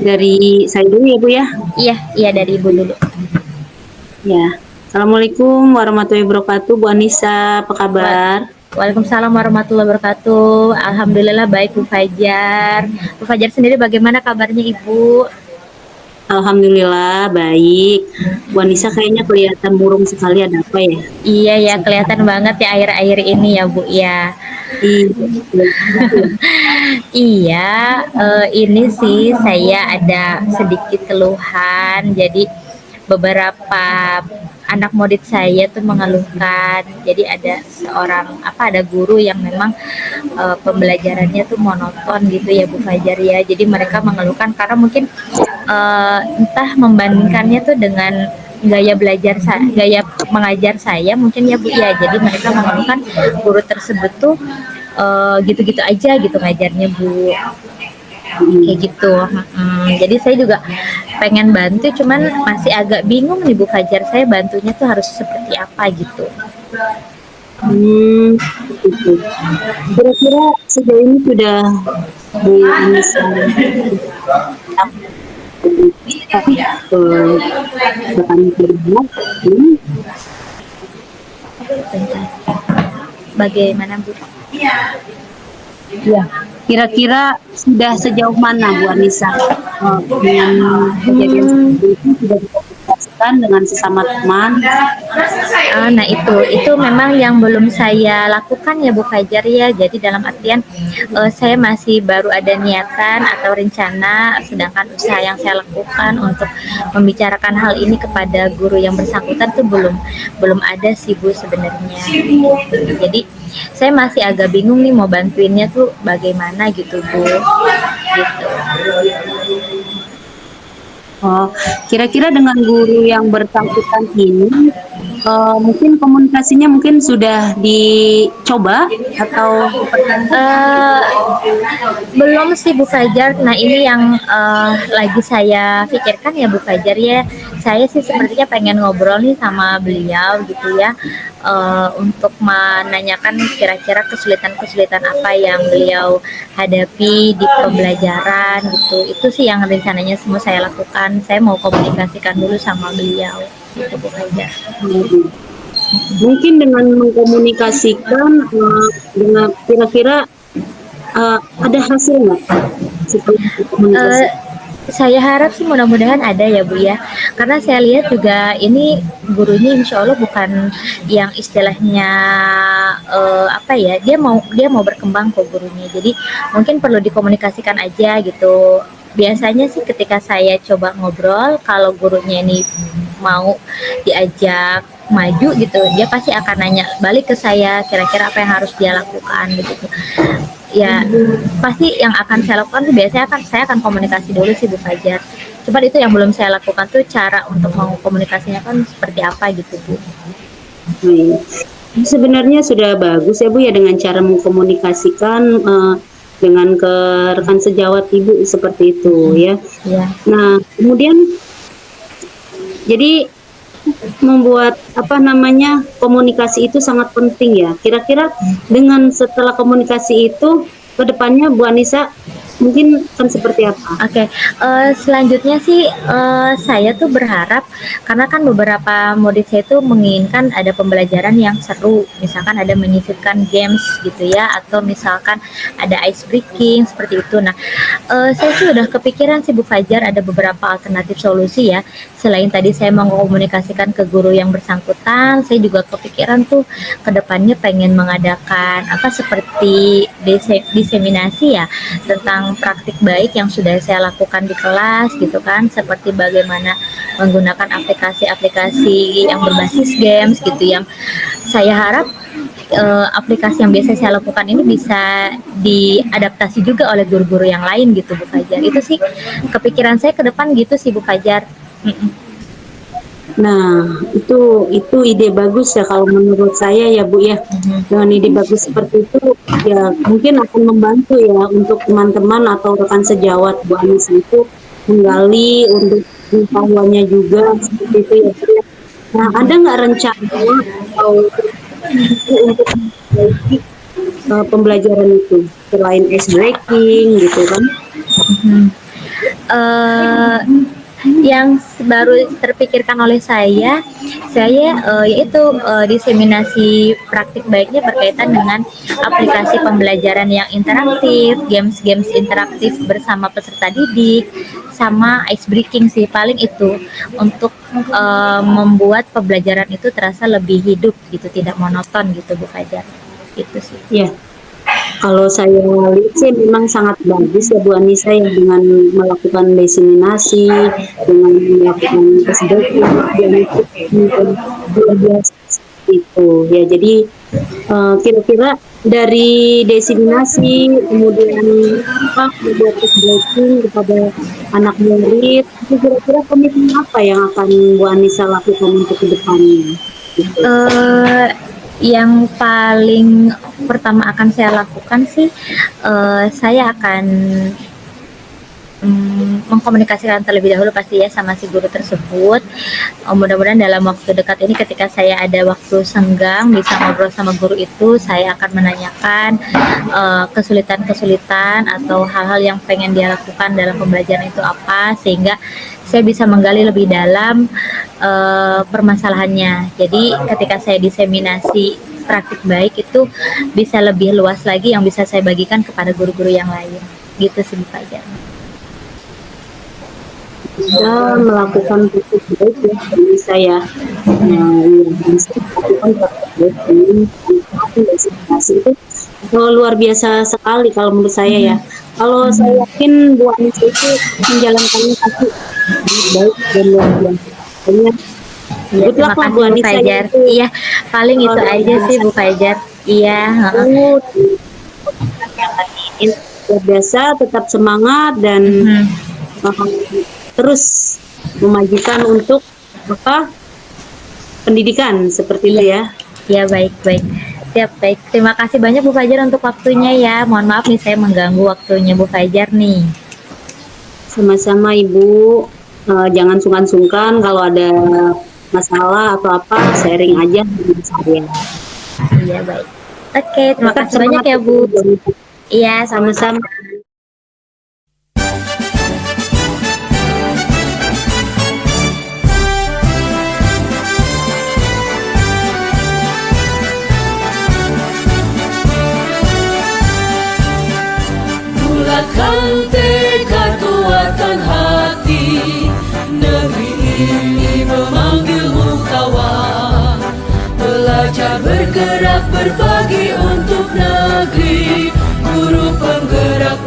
Dari saya dulu ya Bu ya. Iya, iya dari Ibu dulu. Ya. Assalamualaikum warahmatullahi wabarakatuh. Bu Anissa, apa Wa- kabar? Waalaikumsalam warahmatullahi wabarakatuh. Alhamdulillah baik Bu Fajar. Bu Fajar sendiri bagaimana kabarnya Ibu? Alhamdulillah baik. Bu Anissa kayaknya kelihatan murung sekali, ada apa ya? Iya ya, kelihatan banget ya air-air ini ya Bu ya. Iya, iya. Iya, ini sih saya ada sedikit keluhan. Jadi beberapa anak murid saya tuh mengeluhkan. Jadi ada ada guru yang memang pembelajarannya tuh monoton gitu ya Bu Fajar ya. Jadi mereka mengeluhkan karena mungkin entah membandingkannya tuh dengan gaya mengajar saya mungkin ya Bu ya. Jadi mereka mengeluhkan guru tersebut tuh gitu-gitu aja gitu ngajarnya Bu, kayak gitu. Jadi saya juga pengen bantu cuman masih agak bingung nih Bu Fajar, saya bantunya tuh harus seperti apa gitu. Hmm, gitu. Kira-kira sejauh ini sudah Bu Anissa ke petani ternak ini, Bagaimana Bu? ya. Kira-kira sudah sejauh mana Bu Anissa dengan kejadian Hmm, seperti itu sudah dikomunikasikan dengan sesama teman? Nah itu memang yang belum saya lakukan ya Bu Fajar ya. Jadi dalam artian saya masih baru ada niatan atau rencana, sedangkan usaha yang saya lakukan untuk membicarakan hal ini kepada guru yang bersangkutan tuh belum belum ada sih Bu sebenarnya. Jadi saya masih agak bingung nih mau bantuinnya tuh bagaimana gitu Bu. Gitu. Oh, kira-kira dengan guru yang bersangkutan ini, mungkin komunikasinya mungkin sudah dicoba atau seperti apa? Eh, Belum sih Bu Fajar. Nah ini yang lagi saya pikirkan ya Bu Fajar ya. Saya sih sepertinya pengen ngobrol nih sama beliau gitu ya, untuk menanyakan kira-kira kesulitan-kesulitan apa yang beliau hadapi di pembelajaran gitu. Itu sih yang rencananya semua saya lakukan. Saya mau komunikasikan dulu sama beliau gitu Bu Fajar. Mungkin dengan mengkomunikasikan dengan kira-kira ada hasil nggak setelah Eh, komunikasi? saya harap sih mudah-mudahan ada ya Bu ya, karena saya lihat juga ini gurunya insya Allah bukan yang istilahnya dia mau berkembang kok gurunya, jadi mungkin perlu dikomunikasikan aja gitu. Biasanya sih ketika saya coba ngobrol, kalau gurunya ini mau diajak maju gitu, dia pasti akan nanya balik ke saya kira-kira apa yang harus dia lakukan gitu ya. Pasti yang akan saya lakukan tuh biasanya saya akan komunikasi dulu sih Bu Fajar. Cuman itu yang belum saya lakukan tuh cara untuk mengkomunikasinya kan seperti apa gitu Bu. Baik. Sebenarnya sudah bagus ya Bu ya dengan cara mengkomunikasikan dengan ke rekan sejawat Ibu seperti itu ya. Ya. Nah, kemudian jadi membuat apa namanya komunikasi itu sangat penting ya. Kira-kira dengan setelah komunikasi itu ke depannya Bu Anissa mungkin akan seperti apa? Oke, selanjutnya sih saya tuh berharap karena kan beberapa murid saya tuh menginginkan ada pembelajaran yang seru, misalkan ada menyisipkan games gitu ya, atau misalkan ada ice breaking seperti itu. Nah, saya sih udah kepikiran sih Bu Fajar ada beberapa alternatif solusi ya. Selain tadi saya mengkomunikasikan ke guru yang bersangkutan, saya juga kepikiran tuh kedepannya pengen mengadakan apa seperti diseminasi ya tentang praktik baik yang sudah saya lakukan di kelas gitu kan, seperti bagaimana menggunakan aplikasi-aplikasi yang berbasis games gitu, yang saya harap aplikasi yang biasa saya lakukan ini bisa diadaptasi juga oleh guru-guru yang lain gitu Bu Fajar. Itu sih kepikiran saya ke depan gitu sih Bu Fajar. Nah, itu ide bagus ya kalau menurut saya ya Bu ya. Dengan ide bagus seperti itu ya mungkin akan membantu ya untuk teman-teman atau rekan sejawat Bu Anissa itu menggali untuk pengetahuannya juga seperti itu ya Bu ya. Nah, ada nggak rencana atau untuk memperbaiki pembelajaran itu selain ice breaking gitu kan? eh yang baru terpikirkan oleh saya yaitu diseminasi praktik baiknya berkaitan dengan aplikasi pembelajaran yang interaktif, games-games interaktif bersama peserta didik, sama ice breaking sih paling itu untuk membuat pembelajaran itu terasa lebih hidup gitu, tidak monoton gitu Bu Fajar. Itu sih. Ya, kalau saya lihat sih memang sangat bagus ya Bu Anissa ya dengan melakukan diseminasi, dengan melakukan SBQ, dan luar biasa seperti itu. Ya, jadi kira-kira dari diseminasi kemudian apa membuat SBQ kepada anak murid, itu kira-kira komitmen apa yang akan Bu Anissa lakukan untuk ke depannya? Gitu. eh yang paling pertama akan saya lakukan sih, saya akan mengkomunikasikan terlebih dahulu pasti ya sama si guru tersebut. Mudah-mudahan dalam waktu dekat ini ketika saya ada waktu senggang bisa ngobrol sama guru itu, saya akan menanyakan kesulitan-kesulitan atau hal-hal yang pengen dia lakukan dalam pembelajaran itu apa, sehingga saya bisa menggali lebih dalam permasalahannya. Jadi ketika saya diseminasi praktik baik itu bisa lebih luas lagi yang bisa saya bagikan kepada guru-guru yang lain. Gitu sih Bu Fajar. Bisa melakukan praktik baik ya bagi saya. Nah, yang bisa melakukan praktik baik ini destinasi itu luar biasa sekali kalau menurut saya ya. Kalau saya yakin Bu Anissa itu menjalankannya pasti sangat baik dan luar biasa. Pokoknya Ya, good terima luck lah kasih Bu Bu Anissa Fajar. itu Iya, paling itu luar aja sih biasa Bu Fajar. Iya, heeh. luar biasa, tetap semangat dan Mhm. terus memajukan untuk apa pendidikan seperti itu Iya, ya. iya baik-baik. Siap, baik. Terima kasih banyak Bu Fajar untuk waktunya ya. Mohon maaf nih saya mengganggu waktunya Bu Fajar nih. Sama-sama Ibu. Jangan sungkan-sungkan kalau ada masalah atau apa sharing aja dengan saya. Iya, baik. Oke, terima Tetap kasih banyak semangat ya terus, Bu. Bu Anissa. Iya, sama-sama. Sama-sama. Bulatkan tekad, kuatkan hati. Negeri ini memanggilmu kawan. Belajar bergerak berbagi untuk negeri. Guru penggerak